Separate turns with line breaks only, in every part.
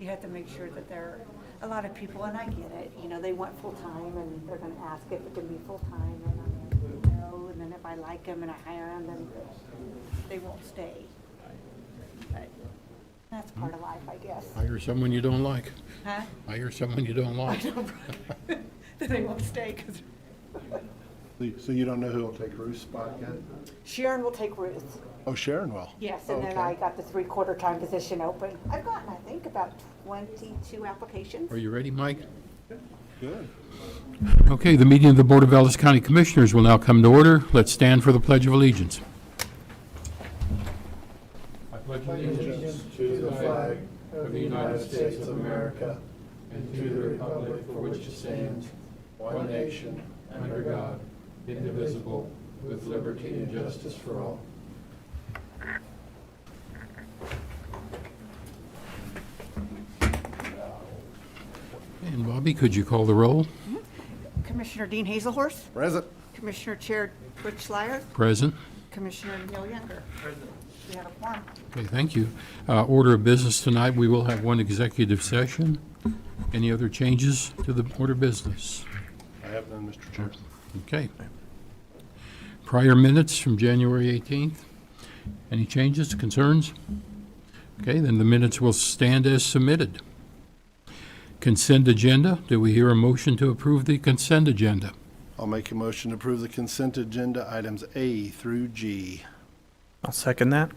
you have to make sure that a lot of people, and I get it, you know, they want full-time and they're gonna ask if it can be full-time and I'm like, no, and then if I like them and I hire them, then they won't stay. But that's part of life, I guess.
Hire someone you don't like.
Huh?
Hire someone you don't like.
Then they won't stay, 'cause
So you don't know who will take Ruth's spot yet?
Sharon will take Ruth.
Oh, Sharon will?
Yes, and then
Okay.
I got the 3/4 time position open. I've gotten, I think, about 22 applications.
Are you ready, Mike?
Good.
Okay, the meeting of the Board of Ellis County Commissioners will now come to order. Let's stand for the Pledge of Allegiance. I pledge
Allegiance to the flag of the United States of America and to the republic for which it stands, one nation, under God, indivisible, with liberty and justice for all.
And Bobby, could you call the roll?
Commissioner Dean Hazelhorst,
Present.
Commissioner Chair Butch Schleier,
Present.
Commissioner Neil Younger. We have a quorum.
Okay, thank you. Order of business tonight, we will have one executive session. Any other changes to the order of business?
I have none, Mr. Chair.
Okay. Prior minutes from January 18th. Any changes, concerns? Okay, then the minutes will stand as submitted. Consent agenda. Do we hear a motion to approve the consent agenda?
I'll make a motion to approve the consent agenda items A through G.
I'll second that.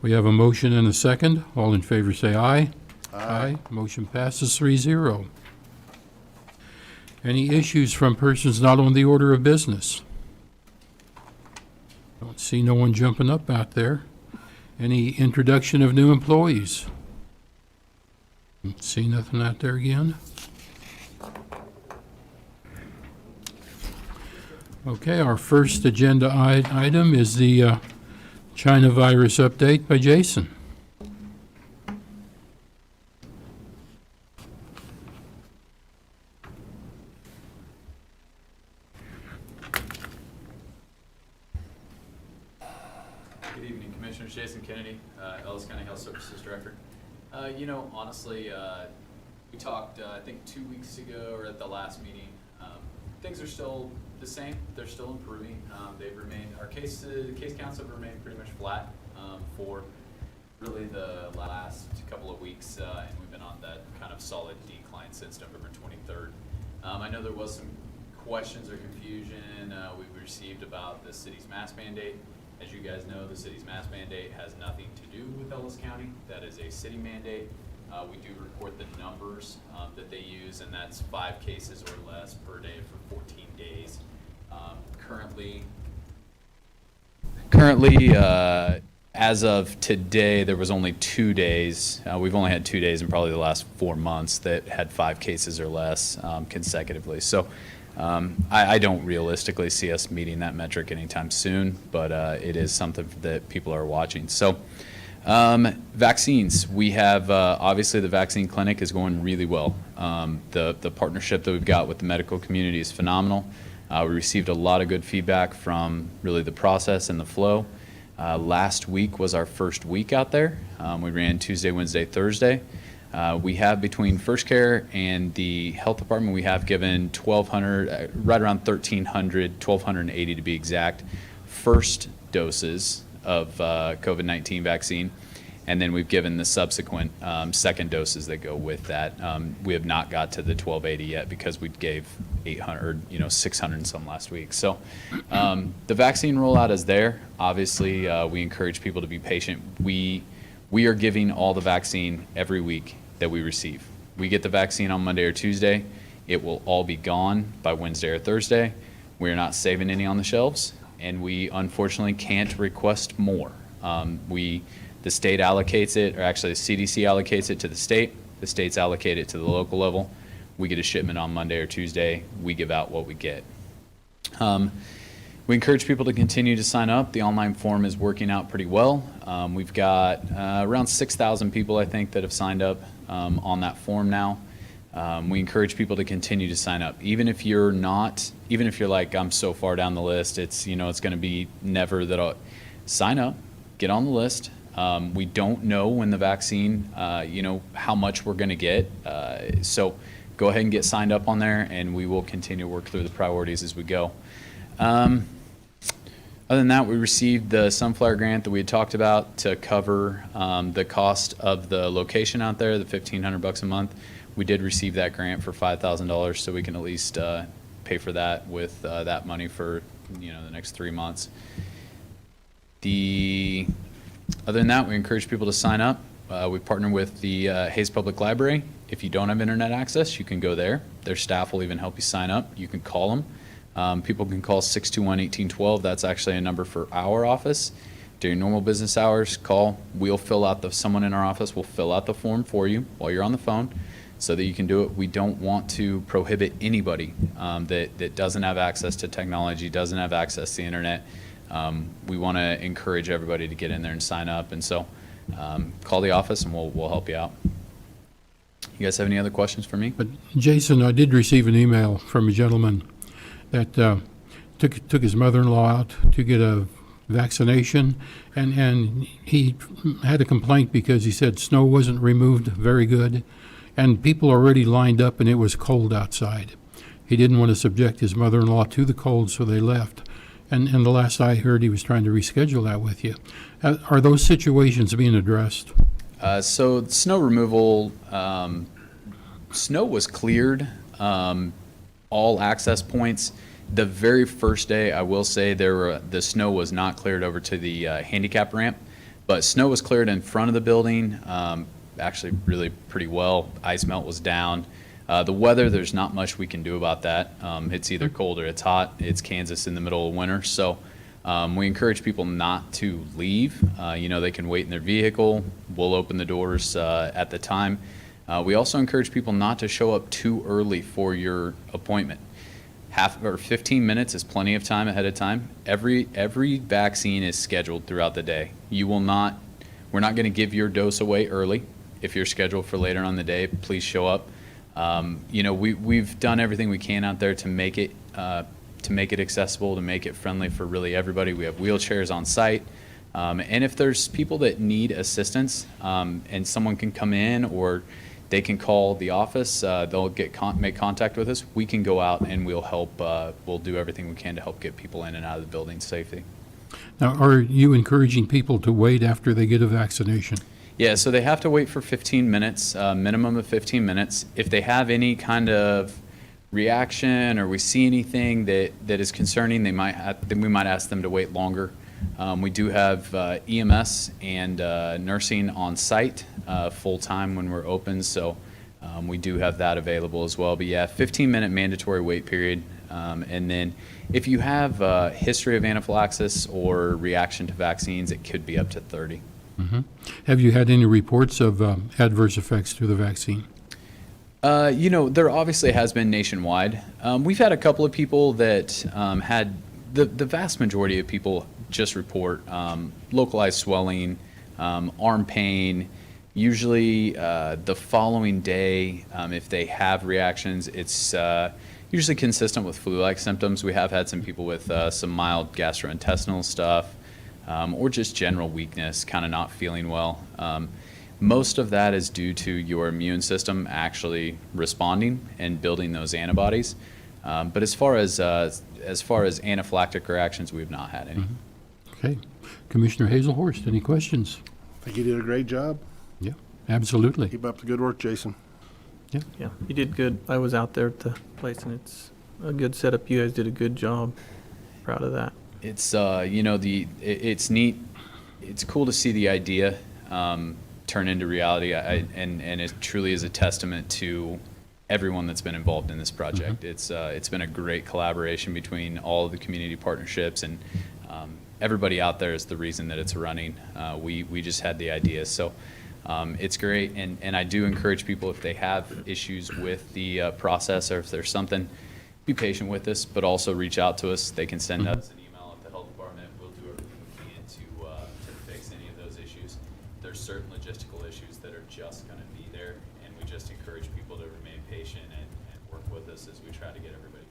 We have a motion and a second. All in favor say aye. Aye. Motion passes 3-0. Any issues from persons not on the order of business? Don't see no one jumping up out there. Any introduction of new employees? Don't see nothing out there again. Okay, our first agenda item is the China virus update by Jason.
Good evening, Commissioners. Jason Kennedy, Ellis County Health Services Director. Honestly, we talked, I think 2 weeks ago or at the last meeting. Things are still the same. They're still improving. They've remained, our case counts have remained pretty much flat for really the last couple of weeks, and we've been on that kind of solid decline since November 23rd. I know there was some questions or confusion we've received about the city's mask mandate. As you guys know, the city's mask mandate has nothing to do with Ellis County. That is a city mandate. We do report the numbers that they use, and that's 5 cases or less per day for 14 days. Currently, as of today, there was only 2 days. We've only had 2 days in probably the last 4 months that had 5 cases or less consecutively. So I don't realistically see us meeting that metric anytime soon, but it is something that people are watching. So vaccines, we have obviously the vaccine clinic is going really well. The partnership that we've got with the medical community is phenomenal. We received a lot of good feedback from really the process and the flow. Last week was our first week out there. We ran Tuesday, Wednesday, Thursday. We have between First Care and the health department, we have given 1,200, right around 1,300, 1,280 to be exact, first doses of COVID-19 vaccine. And then we've given the subsequent second doses that go with that. We have not got to the 1,280 yet because we gave 800, 600 and some last week. So the vaccine rollout is there. Obviously, we encourage people to be patient. We are giving all the vaccine every week that we receive. We get the vaccine on Monday or Tuesday. It will all be gone by Wednesday or Thursday. We're not saving any on the shelves, and we unfortunately can't request more. The state allocates it, or actually the CDC allocates it to the states allocate it to the local level. We get a shipment on Monday or Tuesday. We give out what we get. We encourage people to continue to sign up. The online form is working out pretty well. We've got around 6,000 people, I think, that have signed up on that form now. We encourage people to continue to sign up. Even if you're like, I'm so far down the list, it's going to be never that I'll sign up, get on the list. We don't know when the vaccine, how much we're going to get. So go ahead and get signed up on there, and we will continue to work through the priorities as we go. Other than that, we received the Sunflower grant that we had talked about to cover the cost of the location out there, the $1,500 a month. We did receive that grant for $5,000, so we can at least pay for that with that money for the next 3 months. Other than that, we encourage people to sign up. We partner with the Hayes Public Library. If you don't have internet access, you can go there. Their staff will even help you sign up. You can call them. People can call 621-1812. That's actually a number for our office. During normal business hours, call. Someone in our office will fill out the form for you while you're on the phone so that you can do it. We don't want to prohibit anybody that doesn't have access to technology, doesn't have access to the internet. We want to encourage everybody to get in there and sign up. And so call the office and we'll help you out. You guys have any other questions for me?
But Jason, I did receive an email from a gentleman that took his mother-in-law out to get a vaccination, and he had a complaint because he said snow wasn't removed very good, and people already lined up and it was cold outside. He didn't want to subject his mother-in-law to the cold, so they left. And the last I heard, he was trying to reschedule that with you. Are those situations being addressed?
So snow removal, snow was cleared, all access points. The very first day, I will say, the snow was not cleared over to the handicap ramp, but snow was cleared in front of the building, actually really pretty well. Ice melt was down. The weather, there's not much we can do about that. It's either cold or it's hot. It's Kansas in the middle of winter, so we encourage people not to leave. They can wait in their vehicle. We'll open the doors at the time. We also encourage people not to show up too early for your appointment. 15 minutes is plenty of time ahead of time. Every vaccine is scheduled throughout the day. We're not going to give your dose away early. If you're scheduled for later on in the day, please show up. We've done everything we can out there to make it accessible, to make it friendly for really everybody. We have wheelchairs on site. And if there's people that need assistance and someone can come in or they can call the office, they'll make contact with us. We can go out and we'll help. We'll do everything we can to help get people in and out of the building safely.
Now, are you encouraging people to wait after they get a vaccination?
Yeah, so they have to wait for 15 minutes, minimum of 15 minutes. If they have any kind of reaction or we see anything that is concerning, we might ask them to wait longer. We do have EMS and nursing on site full-time when we're open, so we do have that available as well. But yeah, 15-minute mandatory wait period. And then if you have a history of anaphylaxis or reaction to vaccines, it could be up to 30.
Mm-hmm. Have you had any reports of adverse effects to the vaccine?
There obviously has been nationwide. We've had a couple of people that had, the vast majority of people just report localized swelling, arm pain. Usually the following day, if they have reactions, it's usually consistent with flu-like symptoms. We have had some people with some mild gastrointestinal stuff or just general weakness, kind of not feeling well. Most of that is due to your immune system actually responding and building those antibodies. But as far as anaphylactic reactions, we've not had any.
Mm-hmm. Okay. Commissioner Hazelhorst, any questions?
I think you did a great job.
Yeah, absolutely.
Keep up the good work, Jason.
Yeah.
Yeah, you did good. I was out there at the place, and it's a good setup. You guys did a good job. Proud of that.
It's it's neat. It's cool to see the idea turn into reality, and it truly is a testament to everyone that's been involved in this project. Mm-hmm. It's been a great collaboration between all of the community partnerships, and everybody out there is the reason that it's running. We just had the idea, so it's great. And I do encourage people, if they have issues with the process or if there's something, be patient with us, but also reach out to us. They can send us an email at the health department. We'll do everything we can to fix any of those issues. There's certain logistical issues that are just going to be there, and we just encourage people to remain patient and work with us as we try to get everybody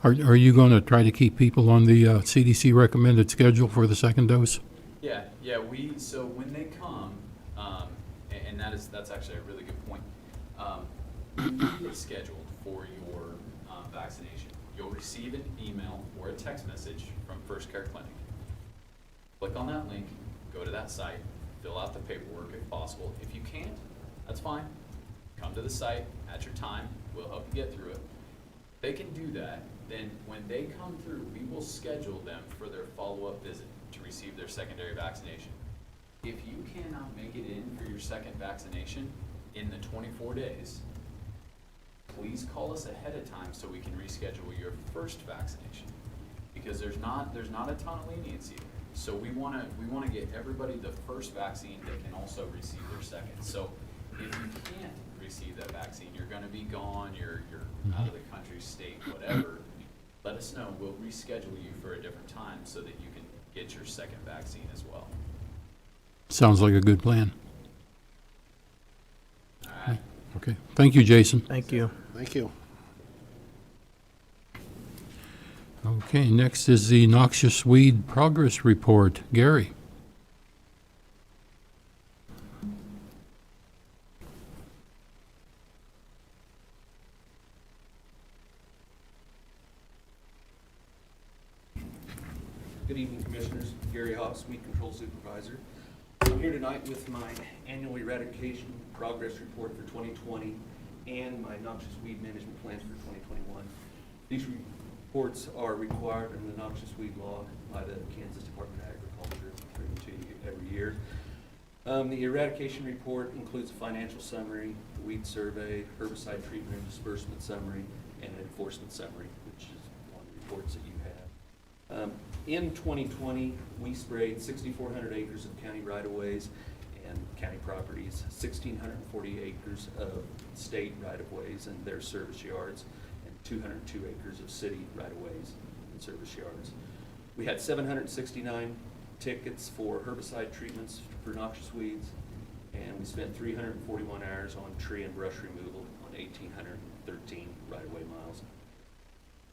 through.
Are you going to try to keep people on the CDC recommended schedule for the second dose?
Yeah, so when they come, and that's actually a really good point. When you get scheduled for your vaccination, you'll receive an email or a text message from First Care Clinic. Click on that link, go to that site, fill out the paperwork if possible. If you can't, that's fine. Come to the site at your time, we'll help you get through it. If they can do that, then when they come through, we will schedule them for their follow-up visit to receive their secondary vaccination. If you cannot make it in for your second vaccination in the 24 days, please call us ahead of time so we can reschedule your first vaccination. Because there's not a ton of leniency. So we wanna get everybody the first vaccine that can also receive their second. So if you can't receive that vaccine, you're gonna be gone, you're out of the country, state, whatever, let us know. We'll reschedule you for a different time so that you can get your second vaccine as well.
Sounds like a good plan.
All right.
Okay, thank you, Jason.
Thank you.
Thank you.
Okay, next is the noxious weed progress report. Gary?
Good evening, Commissioners. Gary Hobbs, Weed Control Supervisor. I'm here tonight with my annual eradication progress report for 2020 and my noxious weed management plans for 2021. These reports are required under the noxious weed law by the Kansas Department of Agriculture every year. The eradication report includes a financial summary, a weed survey, herbicide treatment and disbursement summary, and an enforcement summary, which is one of the reports that you have. In 2020, we sprayed 6,400 acres of county right-of-ways and county properties, 1,640 acres of state right-of-ways and their service yards, and 202 acres of city right-of-ways and service yards. We had 769 tickets for herbicide treatments for noxious weeds, and we spent 341 hours on tree and brush removal on 1,813 right-of-way miles.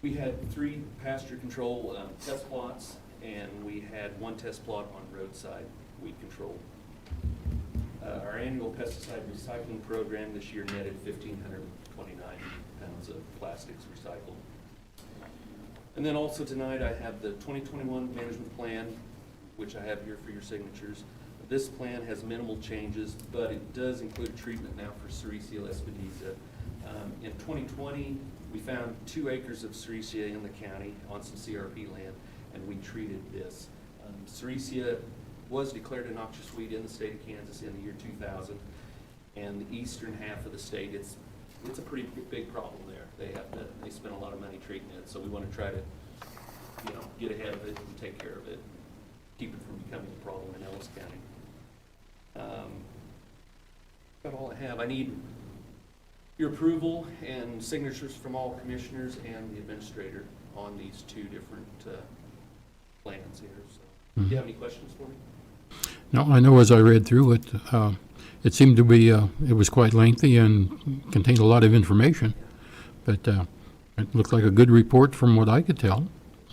We had 3 pasture control test plots, and we had 1 test plot on roadside weed control. Our annual pesticide recycling program this year netted 1,529 pounds of plastics recycled. And then also tonight I have the 2021 management plan, which I have here for your signatures. This plan has minimal changes, but it does include treatment now for Sericea lespedeza. In 2020, we found 2 acres of Sericea in the county on some CRP land, and we treated this. Sericea was declared a noxious weed in the state of Kansas in the year 2000, and the eastern half of the state, it's a pretty big problem there. They spend a lot of money treating it, so we want to try to, get ahead of it and take care of it, keep it from becoming a problem in Ellis County. That's all I have. I need your approval and signatures from all commissioners and the administrator on these 2 different plans here. So, do you have any questions for me?
No, I know as I read through it, it seemed to be, it was quite lengthy and contained a lot of information, but it looked like a good report from what I could tell.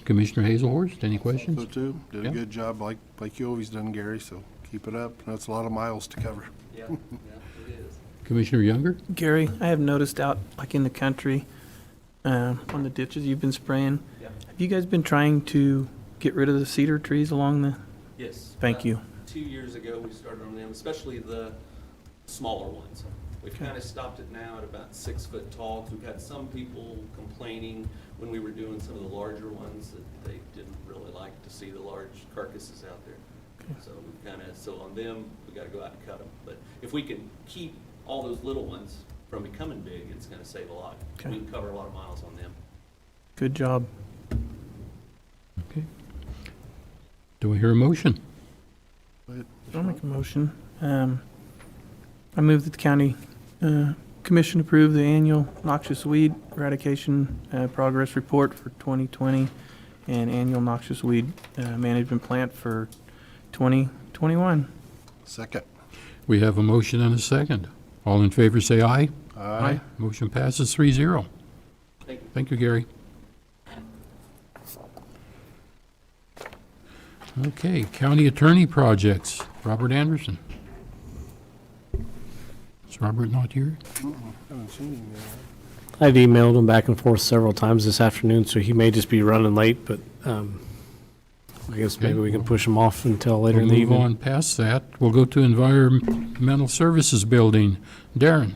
Commissioner Hazelhorst, any questions?
So too, did
Yeah.
a good job like you always done, Gary, so keep it up. That's a lot of miles to cover.
Yeah, it is.
Commissioner Younger?
Gary, I have noticed out like in the country, on the ditches you've been spraying,
Yeah.
have you guys been trying to get rid of the cedar trees along the?
Yes.
Thank you.
2 years ago, we started on them, especially the smaller ones. We've kind of stopped it now at about 6 foot tall. We've had some people complaining when we were doing some of the larger ones that they didn't really like to see the large carcasses out there.
Okay.
So so on them, we got to go out and cut them. But if we can keep all those little ones from becoming big, it's going to save a lot.
Okay.
We can cover a lot of miles on them.
Good job.
Okay. Do we hear a motion?
I'll make a motion. I move that the county commission approve the annual noxious weed eradication progress report for 2020 and annual noxious weed management plan for 2021.
Second.
We have a motion and a second. All in favor say aye.
Aye.
Motion passes 3-0.
Thank you.
Thank you, Gary. Okay, county attorney projects, Robert Anderson. Is Robert not here?
Haven't seen him yet.
I've emailed him back and forth several times this afternoon, so he may just be running late, but I guess maybe we can push him off until later
We'll
in the
move
evening.
on past that. We'll go to Environmental Services Building. Darren?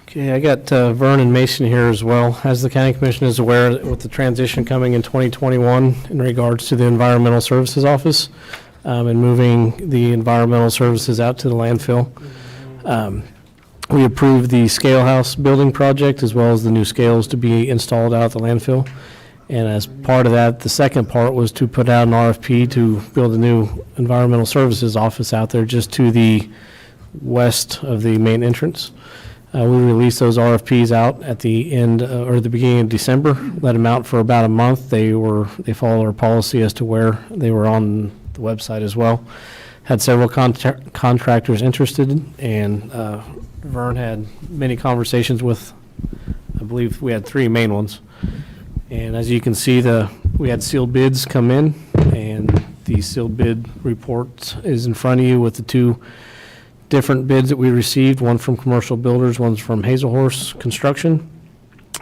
Okay, I got Vernon Mason here as well. As the county commission is aware, with the transition coming in 2021 in regards to the Environmental Services Office and moving the environmental services out to the landfill, we approved the scale house building project as well as the new scales to be installed out at the landfill. And as part of that, the second part was to put out an RFP to build a new environmental services office out there just to the west of the main entrance. We released those RFPs out at the end or the beginning of December, let them out for about a month. They followed our policy as to where they were on the website as well. Had several contractors interested, and Vern had many conversations with, I believe we had 3 main ones. And as you can see, we had sealed bids come in, and the sealed bid report is in front of you with the 2 different bids that we received, one from Commercial Builders, one's from Hazel Horse Construction.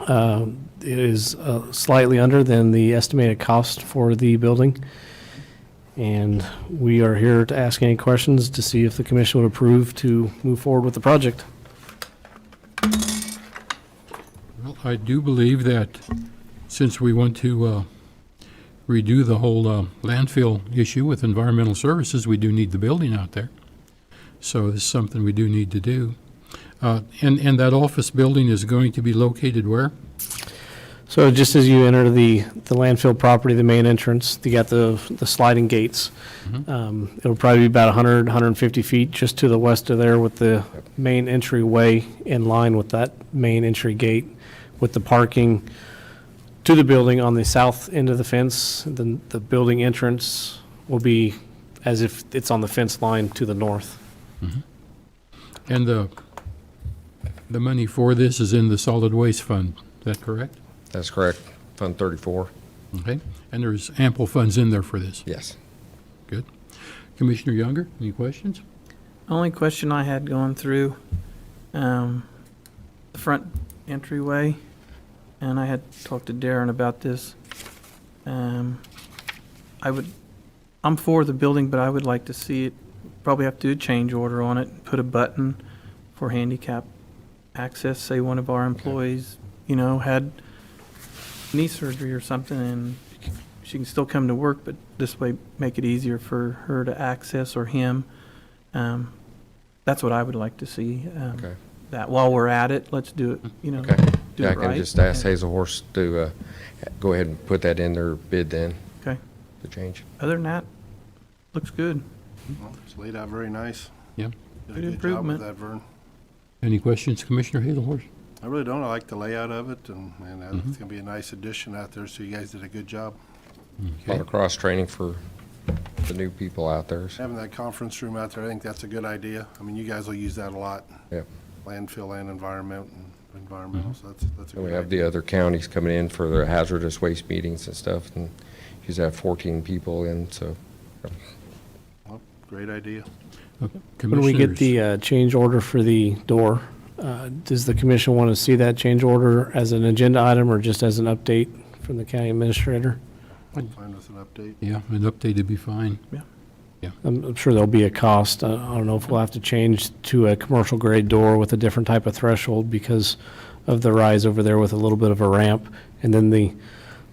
It is slightly under than the estimated cost for the building. And we are here to ask any questions to see if the commission would approve to move forward with the project.
Well, I do believe that since we want to redo the whole landfill issue with environmental services, we do need the building out there. So this is something we do need to do. And that office building is going to be located where?
So just as you enter the landfill property, the main entrance, you got the sliding gates. It'll probably be about 100, 150 feet just to the west of there with the main entryway in line with that main entry gate with the parking to the building on the south end of the fence. Then the building entrance will be as if it's on the fence line to the north.
And the money for this is in the solid waste fund, is that correct?
That's correct. Fund 34.
Okay, and there's ample funds in there for this.
Yes.
Good. Commissioner Younger, any questions?
Only question I had going through the front entryway, and I had talked to Darren about this. I'm for the building, but I would like to see it, probably have to do a change order on it, put a button for handicap access. Say one of our employees, had knee surgery or something, and she can still come to work, but this way make it easier for her to access or him. That's what I would like to see.
Okay.
That while we're at it, let's do it,
Okay.
do
Yeah, I
it
can
right.
just ask Hazel Horse to go ahead and put that in their bid then,
Okay.
the change.
Other than that, looks good.
Well, it's laid out very nice.
Yeah.
Did a
Good
good
improvement.
job with that, Vern.
Any questions, Commissioner Hazelhorse?
I really don't. I like the layout of it, and it's gonna be a nice addition out there, so you guys did a good job.
A lot
Okay.
of cross-training for the new people out there. So,
Having that conference room out there, I think that's a good idea. I mean, you guys will use that a lot.
Yep.
Landfill and environmental, so that's a
and
good
we have
idea.
the other counties coming in for their hazardous waste meetings and stuff, and you have 14 people in, so.
Well, great idea.
Okay.
When we get
Commissioners,
the change order for the door, does the commission want to see that change order as an agenda item or just as an update from the county administrator?
Fine with an update.
Yeah, an update would be fine.
I'm sure there'll be a cost. I don't know if we'll have to change to a commercial grade door with a different type of threshold because of the rise over there with a little bit of a ramp. And then the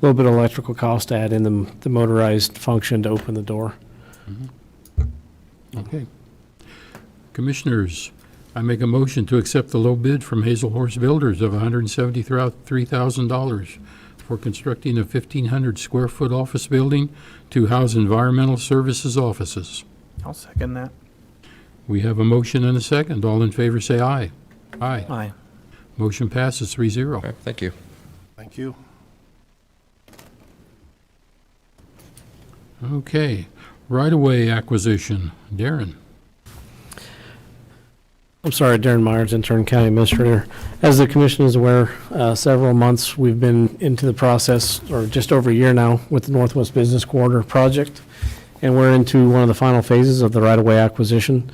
little bit of electrical cost to add in the motorized function to open the door.
Okay. Commissioners, I make a motion to accept the low bid from Hazel Horse Builders of $173,000 for constructing a 1,500 square foot office building to house environmental services offices.
I'll second that.
We have a motion and a second. All in favor say aye. Aye.
Aye.
Motion passes 3-0.
Okay, thank you.
Thank you.
Okay, right-of-way acquisition. Darren?
I'm sorry, Darren Myers, Intern County Administrator. As the commission is aware, several months we've been into the process, or just over a year now, with the Northwest Business Corridor project, and we're into one of the final phases of the right-of-way acquisition.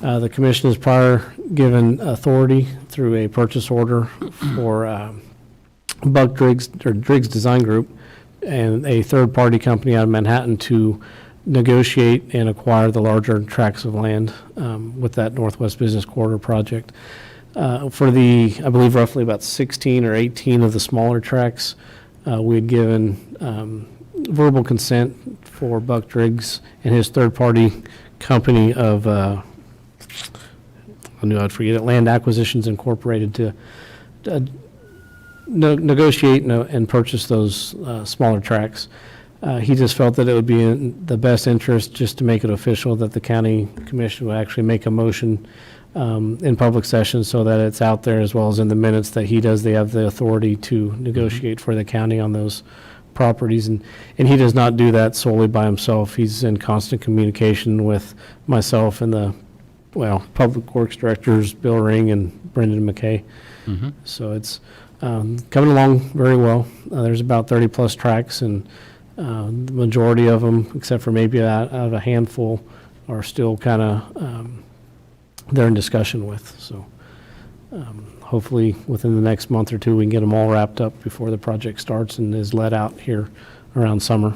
The commission has prior given authority through a purchase order for Buck Driggs, or Driggs Design Group, and a third-party company out of Manhattan to negotiate and acquire the larger tracts of land with that Northwest Business Corridor project. For the, I believe, roughly about 16 or 18 of the smaller tracts, we had given verbal consent for Buck Driggs and his third-party company of, I knew I'd forget it, Land Acquisitions Incorporated, to negotiate and purchase those smaller tracts. He just felt that it would be in the best interest just to make it official that the county commission would actually make a motion in public session so that it's out there as well as in the minutes that they have the authority to negotiate for the county on those properties. And he does not do that solely by himself. He's in constant communication with myself and the, Public Works Directors, Bill Ring and Brendan McKay. So it's coming along very well. There's about 30 plus tracks, and the majority of them, except for maybe out of a handful, are still kind of they're in discussion with. So hopefully within the next month or two we can get them all wrapped up before the project starts and is let out here around summer.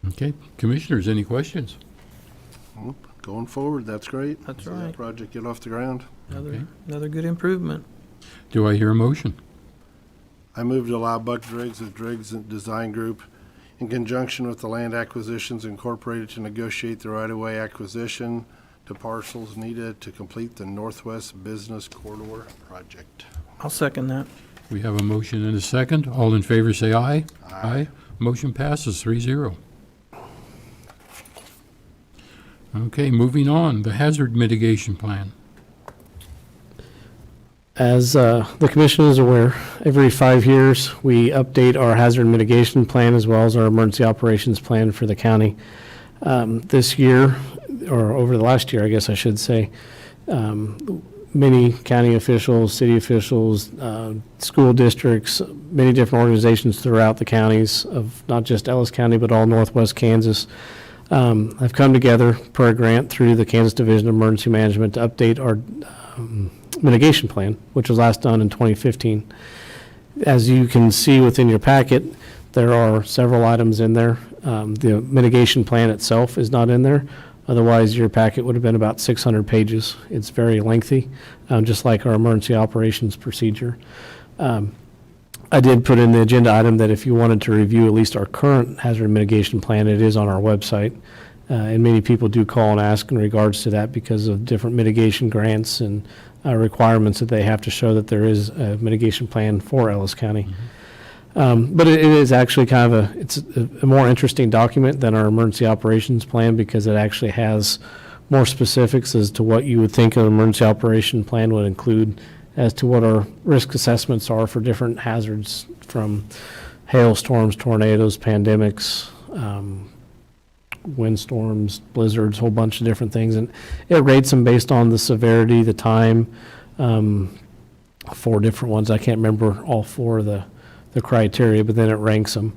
Okay, commissioners, any questions?
Well, going forward, that's great.
That's
See
right.
that project get off the ground.
Another good improvement.
Do I hear a motion?
I move to allow Buck Driggs of Driggs Design Group, in conjunction with the Land Acquisitions Incorporated, to negotiate the right-of-way acquisition to parcels needed to complete the Northwest Business Corridor project.
I'll second that.
We have a motion and a second. All in favor, say aye. Aye. Motion passes 3-0. Okay, moving on, the hazard mitigation plan.
As the commission is aware, every 5 years we update our hazard mitigation plan as well as our emergency operations plan for the county. This year, or over the last year, I guess I should say, many county officials, city officials, school districts, many different organizations throughout the counties of not just Ellis County but all Northwest Kansas have come together per a grant through the Kansas Division of Emergency Management to update our mitigation plan, which was last done in 2015. As you can see within your packet, there are several items in there. The mitigation plan itself is not in there. Otherwise, your packet would have been about 600 pages. It's very lengthy, just like our emergency operations procedure. I did put in the agenda item that if you wanted to review at least our current hazard mitigation plan, it is on our website. And many people do call and ask in regards to that because of different mitigation grants and requirements that they have to show that there is a mitigation plan for Ellis County. But it is actually kind of it's a more interesting document than our emergency operations plan because it actually has more specifics as to what you would think an emergency operation plan would include as to what our risk assessments are for different hazards from hailstorms, tornadoes, pandemics, windstorms, blizzards, a whole bunch of different things. And it rates them based on the severity, the time, 4 different ones. I can't remember all 4 of the criteria, but then it ranks them.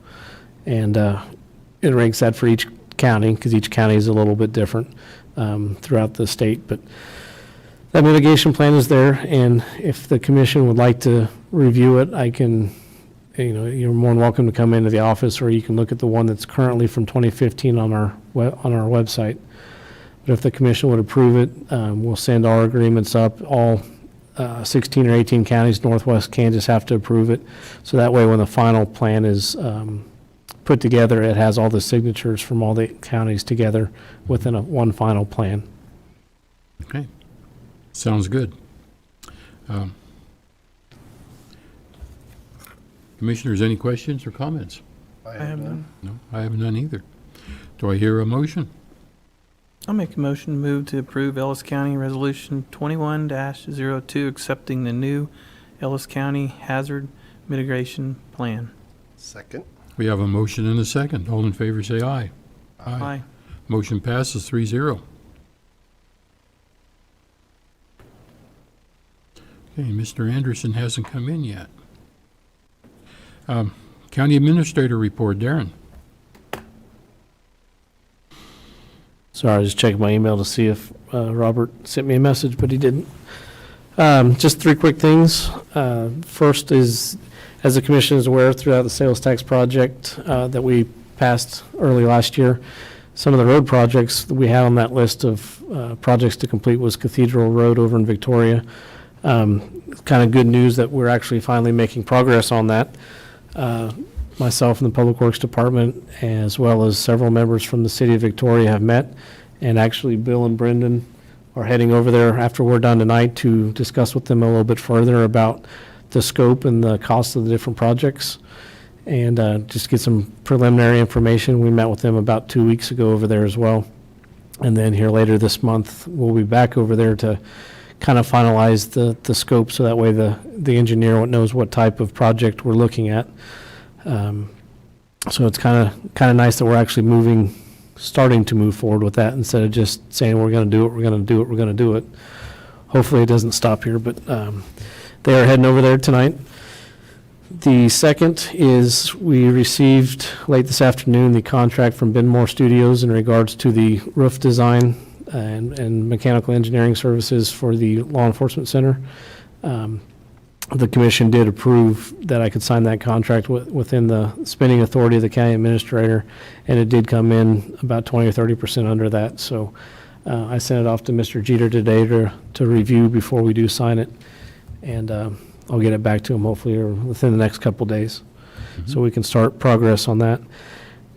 And it ranks that for each county because each county is a little bit different throughout the state. But that mitigation plan is there, and if the commission would like to review it, I can, you're more than welcome to come into the office, or you can look at the one that's currently from 2015 on our website. But if the commission would approve it, we'll send our agreements up. All 16 or 18 counties, Northwest Kansas, have to approve it. So that way, when the final plan is put together, it has all the signatures from all the counties together within one final plan.
Okay, sounds good. Commissioners, any questions or comments?
I have none.
No, I have none either. Do I hear a motion?
I'll make a motion to move to approve Ellis County Resolution 21-02, accepting the new Ellis County Hazard Mitigation Plan.
Second.
We have a motion and a second. All in favor, say aye.
Aye.
Motion passes 3-0. Okay, Mr. Anderson hasn't come in yet. County Administrator report, Darren.
Sorry, I was just checking my email to see if Robert sent me a message, but he didn't. Just three quick things. First is, as the commission is aware, throughout the sales tax project that we passed early last year, some of the road projects that we had on that list of projects to complete was Cathedral Road over in Victoria. Kind of good news that we're actually finally making progress on that. Myself and the Public Works Department, as well as several members from the City of Victoria, have met, and actually Bill and Brendan are heading over there after we're done tonight to discuss with them a little bit further about the scope and the cost of the different projects, and just get some preliminary information. We met with them about 2 weeks ago over there as well, and then here later this month we'll be back over there to kind of finalize the scope, so that way the engineer knows what type of project we're looking at. So it's kind of nice that we're actually starting to move forward with that, instead of just saying we're going to do it, we're going to do it, we're going to do it. Hopefully it doesn't stop here, but they are heading over there tonight. The second is we received late this afternoon the contract from Benmore Studios in regards to the roof design and mechanical engineering services for the law enforcement center. The commission did approve that I could sign that contract within the spending authority of the county administrator, and it did come in about 20 or 30% under that. So I sent it off to Mr. Jeter today to review before we do sign it, and I'll get it back to him hopefully or within the next couple days, so we can start progress on that.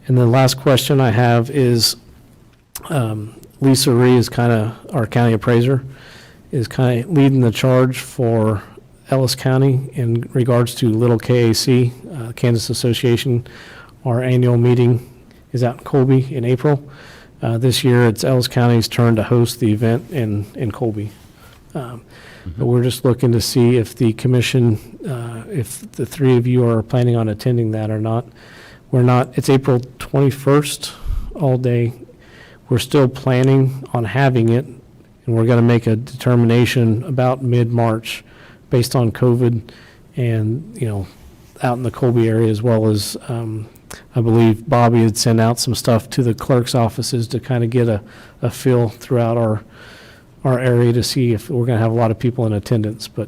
And the last question I have is Lisa Ree is kind of our county appraiser, is kind of leading the charge for Ellis County in regards to Little KAC, Kansas Association. Our annual meeting is out in Colby in April. This year it's Ellis County's turn to host the event in Colby. But we're just looking to see if the commission, if the three of you are planning on attending that or not. We're not, it's April 21st all day. We're still planning on having it, and we're going to make a determination about mid-March based on COVID and, out in the Colby area, as well as I believe Bobby had sent out some stuff to the clerk's offices to kind of get a feel throughout our area to see if we're going to have a lot of people in attendance. But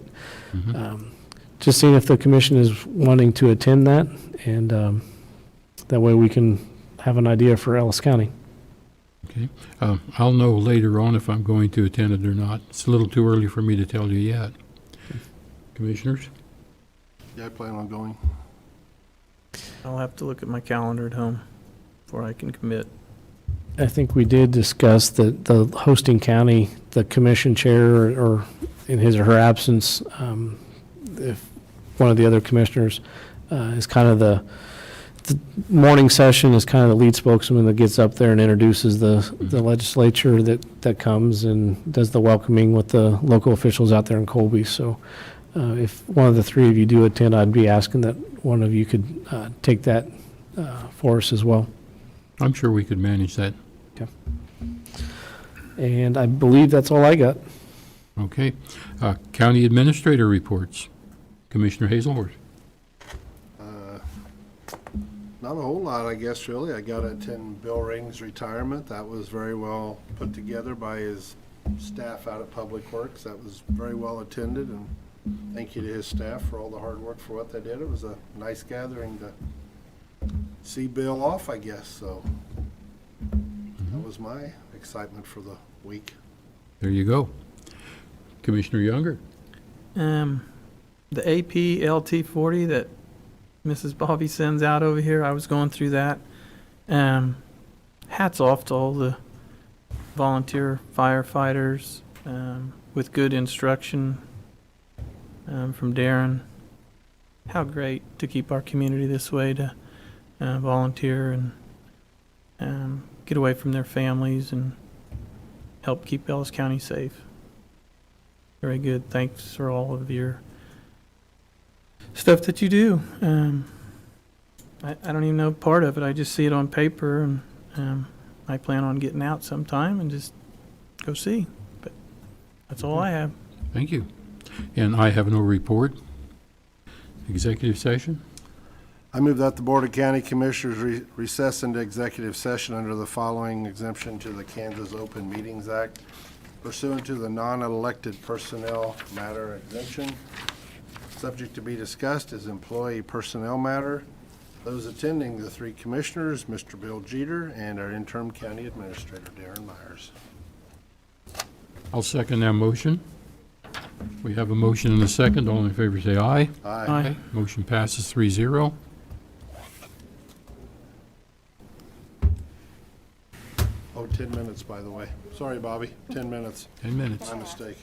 just seeing if the commission is wanting to attend that, and that way we can have an idea for Ellis County.
Okay. I'll know later on if I'm going to attend it or not. It's a little too early for me to tell you yet. Commissioners?
Yeah, I plan on going.
I'll have to look at my calendar at home before I can commit.
I think we did discuss that the hosting county, the commission chair, or in his or her absence, if one of the other commissioners is kind of the morning session is kind of the lead spokesman that gets up there and introduces the legislature that comes and does the welcoming with the local officials out there in Colby. So if one of the three of you do attend, I'd be asking that one of you could take that for us as well.
I'm sure we could manage that.
Okay. And I believe that's all I got.
Okay. County Administrator reports. Commissioner Hazelworth.
Not a whole lot, I guess, really. I got to attend Bill Ring's retirement. That was very well put together by his staff out at Public Works. That was very well attended, and thank you to his staff for all the hard work for what they did. It was a nice gathering to see Bill off, I guess, so that was my excitement for the week.
There you go. Commissioner Younger.
The AP LT40 that Mrs. Bobby sends out over here, I was going through that. Hats off to all the volunteer firefighters with good instruction from Darren. How great to keep our community this way, to volunteer and get away from their families and help keep Ellis County safe. Very good. Thanks for all of your stuff that you do. I don't even know part of it. I just see it on paper, and I plan on getting out sometime and just go see. But that's all I have.
Thank you. And I have no report. Executive session?
I move that the Board of County Commissioners recess into executive session under the following exemption to the Kansas Open Meetings Act pursuant to the non-elected personnel matter exemption. Subject to be discussed is employee personnel matter. Those attending, the three commissioners, Mr. Bill Jeter, and our interim county administrator, Darren Myers.
I'll second that motion. We have a motion and a second. All in favor say aye.
Aye.
Motion passes 3-0.
Oh, 10 minutes, by the way. Sorry, Bobby, 10 minutes.
10 minutes.
My mistake.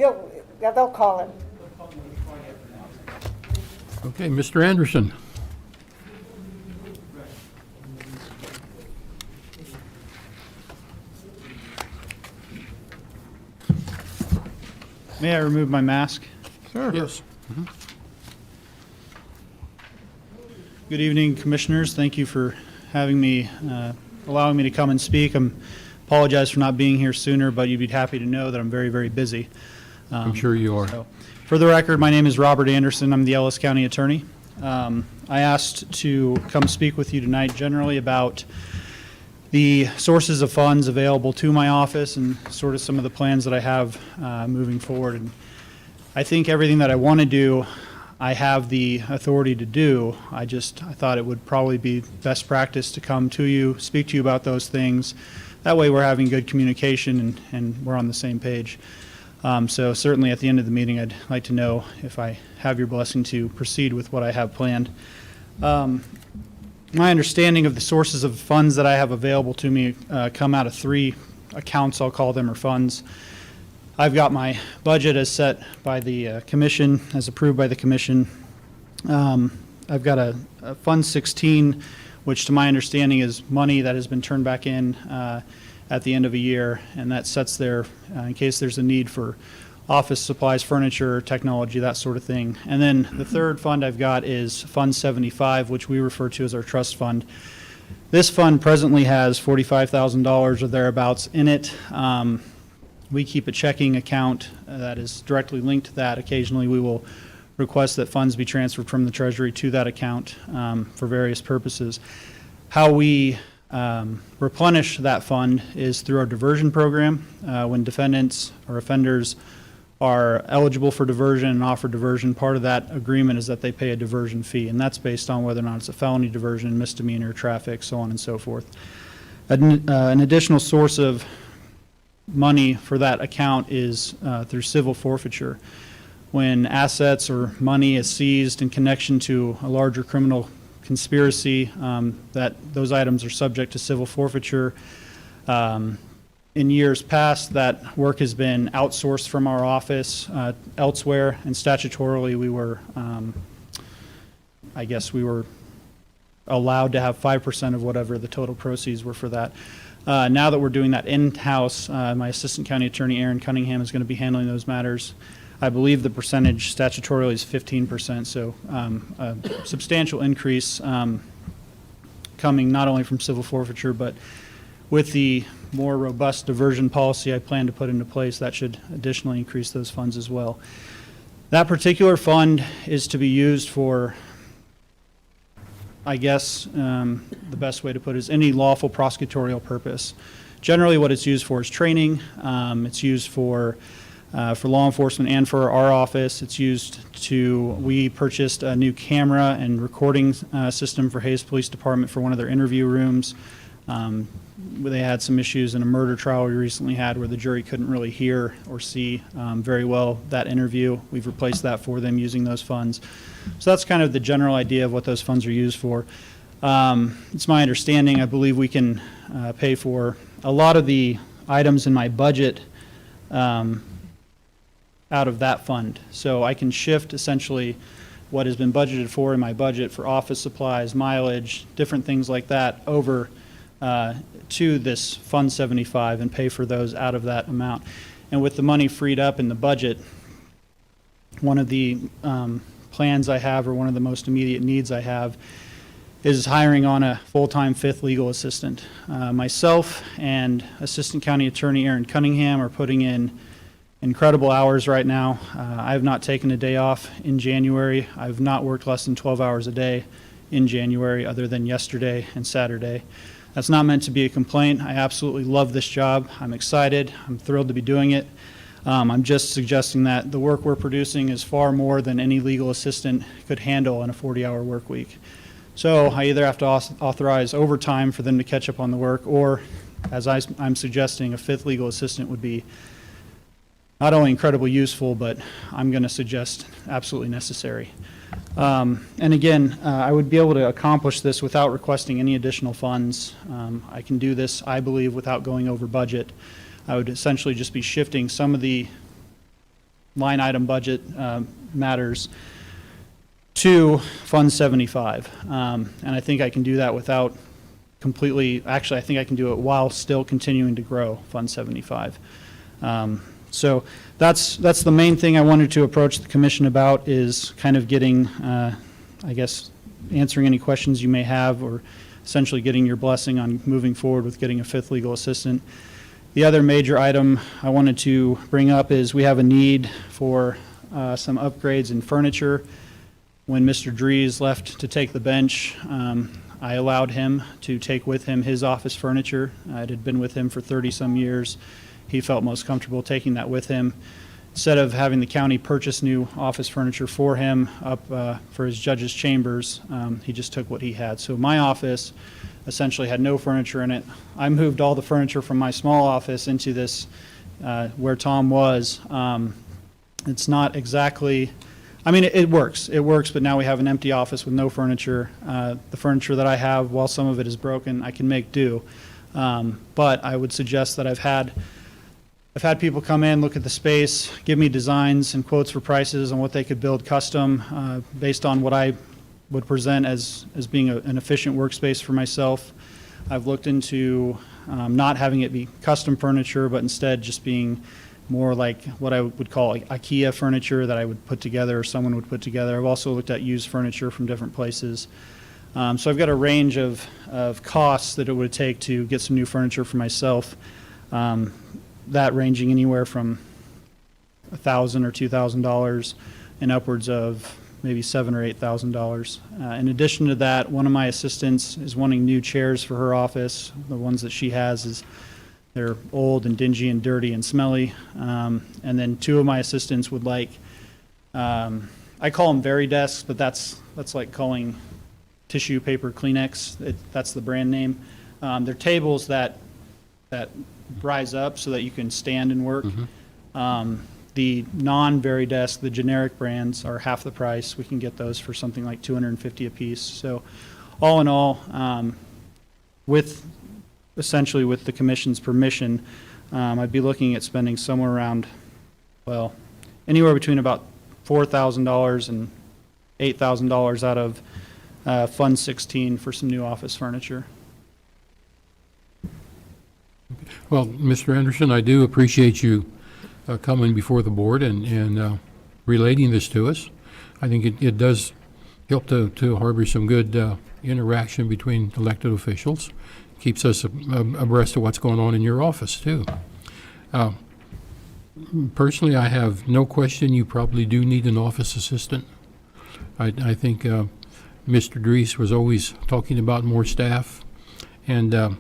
They'll call him.
Okay, Mr. Anderson.
May I remove my mask?
Yes.
Good evening, Commissioners. Thank you for having me, allowing me to come and speak. I apologize for not being here sooner, but you'd be happy to know that I'm very, very busy.
I'm sure you are.
So, for the record, my name is Robert Anderson. I'm the Ellis County Attorney. I asked to come speak with you tonight generally about the sources of funds available to my office and sort of some of the plans that I have moving forward. And I think everything that I want to do, I have the authority to do. I thought it would probably be best practice to come to you, speak to you about those things. That way we're having good communication and we're on the same page. So certainly at the end of the meeting, I'd like to know if I have your blessing to proceed with what I have planned. My understanding of the sources of funds that I have available to me come out of 3 accounts, I'll call them, or funds. I've got my budget as set by the commission, as approved by the commission. I've got a Fund 16, which to my understanding is money that has been turned back in at the end of a year, and that sets there in case there's a need for office supplies, furniture, technology, that sort of thing. And then the third fund I've got is Fund 75, which we refer to as our trust fund. This fund presently has $45,000 or thereabouts in it. We keep a checking account that is directly linked to that. Occasionally we will request that funds be transferred from the Treasury to that account for various purposes. How we replenish that fund is through our diversion program. When defendants or offenders are eligible for diversion and offer diversion, part of that agreement is that they pay a diversion fee, and that's based on whether or not it's a felony diversion, misdemeanor, traffic, so on and so forth. An additional source of money for that account is through civil forfeiture. When assets or money is seized in connection to a larger criminal conspiracy, that those items are subject to civil forfeiture. In years past, that work has been outsourced from our office elsewhere, and statutorily we were, I guess we were allowed to have 5% of whatever the total proceeds were for that. Now that we're doing that in-house, my Assistant County Attorney, Aaron Cunningham, is going to be handling those matters. I believe the percentage statutorily is 15%, so a substantial increase coming not only from civil forfeiture, but with the more robust diversion policy I plan to put into place, that should additionally increase those funds as well. That particular fund is to be used for, I guess, the best way to put it is any lawful prosecutorial purpose. Generally what it's used for is training. It's used for law enforcement and for our office. It's used we purchased a new camera and recording system for Hayes Police Department for one of their interview rooms. They had some issues in a murder trial we recently had where the jury couldn't really hear or see very well that interview. We've replaced that for them using those funds. So that's kind of the general idea of what those funds are used for. It's my understanding, I believe we can pay for a lot of the items in my budget out of that fund. So I can shift essentially what has been budgeted for in my budget for office supplies, mileage, different things like that over to this Fund 75 and pay for those out of that amount. And with the money freed up in the budget, one of the plans I have, or one of the most immediate needs I have, is hiring on a full-time 5th legal assistant. Myself and Assistant County Attorney Aaron Cunningham are putting in incredible hours right now. I have not taken a day off in January. I've not worked less than 12 hours a day in January, other than yesterday and Saturday. That's not meant to be a complaint. I absolutely love this job. I'm excited. I'm thrilled to be doing it. I'm just suggesting that the work we're producing is far more than any legal assistant could handle in a 40-hour work week. So I either have to authorize overtime for them to catch up on the work, or, as I'm suggesting, a 5th legal assistant would be not only incredibly useful, but I'm going to suggest absolutely necessary. And again, I would be able to accomplish this without requesting any additional funds. I can do this, I believe, without going over budget. I would essentially just be shifting some of the line item budget matters to Fund 75. And I think I can do that without completely, actually, I think I can do it while still continuing to grow Fund 75. So that's the main thing I wanted to approach the commission about, is kind of getting, I guess, answering any questions you may have, or essentially getting your blessing on moving forward with getting a fifth legal assistant. The other major item I wanted to bring up is we have a need for some upgrades in furniture. When Mr. Dries left to take the bench, I allowed him to take with him his office furniture. It had been with him for 30-some years. He felt most comfortable taking that with him. Instead of having the county purchase new office furniture for him up for his judge's chambers, he just took what he had. So my office essentially had no furniture in it. I moved all the furniture from my small office into this where Tom was. It's not exactly, I mean, it works, but now we have an empty office with no furniture. The furniture that I have, while some of it is broken, I can make do. But I would suggest that I've had people come in, look at the space, give me designs and quotes for prices on what they could build custom based on what I would present as being an efficient workspace for myself. I've looked into not having it be custom furniture, but instead just being more like what I would call IKEA furniture that I would put together or someone would put together. I've also looked at used furniture from different places. So I've got a range of costs that it would take to get some new furniture for myself, that ranging anywhere from $1,000 or $2,000 and upwards of maybe $7,000 or $8,000. In addition to that, one of my assistants is wanting new chairs for her office. The ones that she has they're old and dingy and dirty and smelly. And then two of my assistants would like, I call them Very Desks, but that's like calling tissue paper Kleenex. That's the brand name. They're tables that rise up so that you can stand and work. The non-Very Desk, the generic brands, are half the price. We can get those for something like $250 a piece. So all in all, essentially with the commission's permission, I'd be looking at spending somewhere around, well, anywhere between about $4,000 and $8,000 out of Fund 16 for some new office furniture.
Well, Mr. Anderson, I do appreciate you coming before the board and relating this to us. I think it does help to harbor some good interaction between elected officials. Keeps us abreast of what's going on in your office, too. Personally, I have no question you probably do need an office assistant. I think Mr. Dries was always talking about more staff, and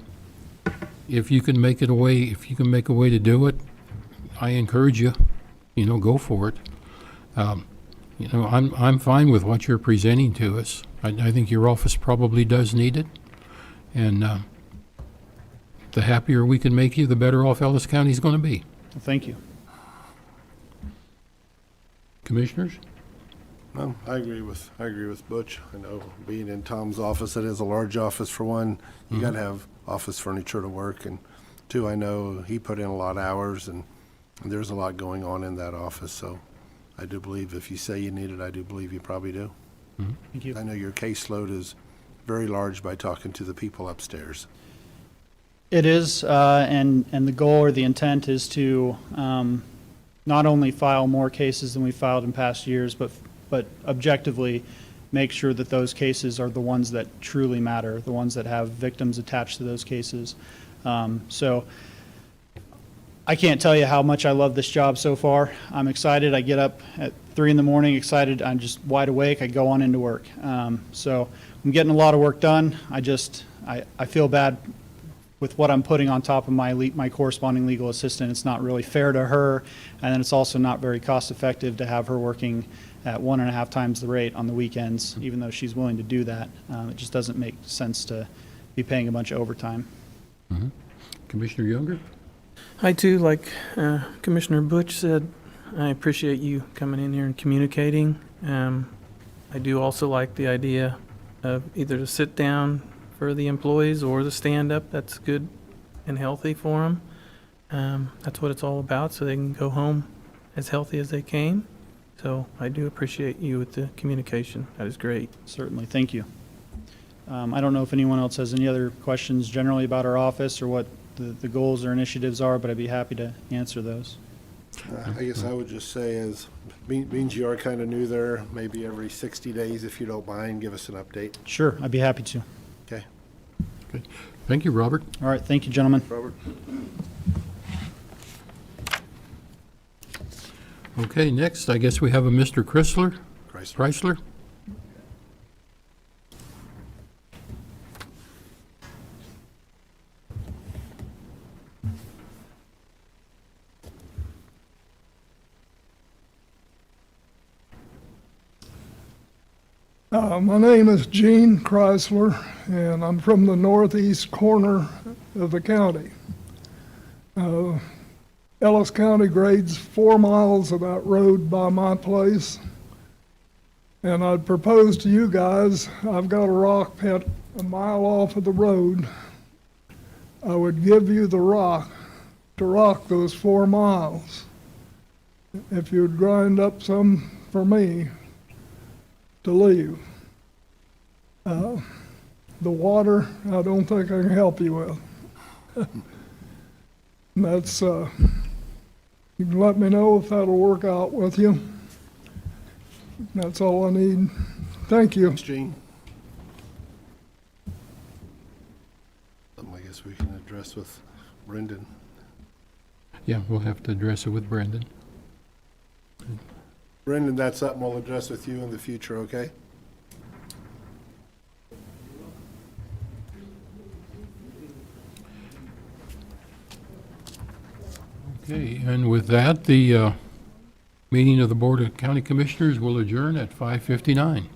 if you can make a way to do it, I encourage you, go for it. I'm fine with what you're presenting to us. I think your office probably does need it, and the happier we can make you, the better off Ellis County is going to be.
Well, thank you.
Commissioners?
Well, I agree with Butch. I know being in Tom's office, it is a large office for one. You got to have office furniture to work, and two, I know he put in a lot of hours, and there's a lot going on in that office. So I do believe if you say you need it, I do believe you probably do.
Thank you.
I know your caseload is very large by talking to the people upstairs.
It is, and the goal or the intent is to not only file more cases than we filed in past years, but objectively make sure that those cases are the ones that truly matter, the ones that have victims attached to those cases. So I can't tell you how much I love this job so far. I'm excited. I get up at 3 in the morning, excited. I'm just wide awake. I go on into work. So I'm getting a lot of work done. I feel bad with what I'm putting on top of my corresponding legal assistant. It's not really fair to her, and then it's also not very cost effective to have her working at 1.5 times the rate on the weekends, even though she's willing to do that. It just doesn't make sense to be paying a bunch of overtime.
Commissioner Younger?
I too, like Commissioner Butch said, I appreciate you coming in here and communicating. I do also like the idea of either to sit down for the employees or the stand-up. That's good and healthy for them. That's what it's all about, so they can go home as healthy as they came. So I do appreciate you with the communication. That is great.
Certainly, thank you. I don't know if anyone else has any other questions generally about our office or what the goals or initiatives are, but I'd be happy to answer those.
I guess I would just say is, means you are kind of new there, maybe every 60 days, if you don't mind, give us an update.
Sure, I'd be happy to.
Okay.
Okay. Thank you, Robert.
All right, thank you, gentlemen.
Robert?
Okay, next, I guess we have a Mr. Chrysler.
My name is Gene Chrysler, and I'm from the northeast corner of the county. Ellis County grades 4 miles of that road by my place, and I'd propose to you guys, I've got a rock pit a mile off of the road. I would give you the rock to rock those 4 miles. If you'd grind up some for me to leave. The water, I don't think I can help you with. That's, you can let me know if that'll work out with you. That's all I need. Thank you.
Thanks, Gene. I guess we can address with Brendan.
Yeah, we'll have to address it with Brendan.
Brendan, that's something we'll address with you in the future, okay?
Okay, and with that, the meeting of the Board of County Commissioners will adjourn at 5:59.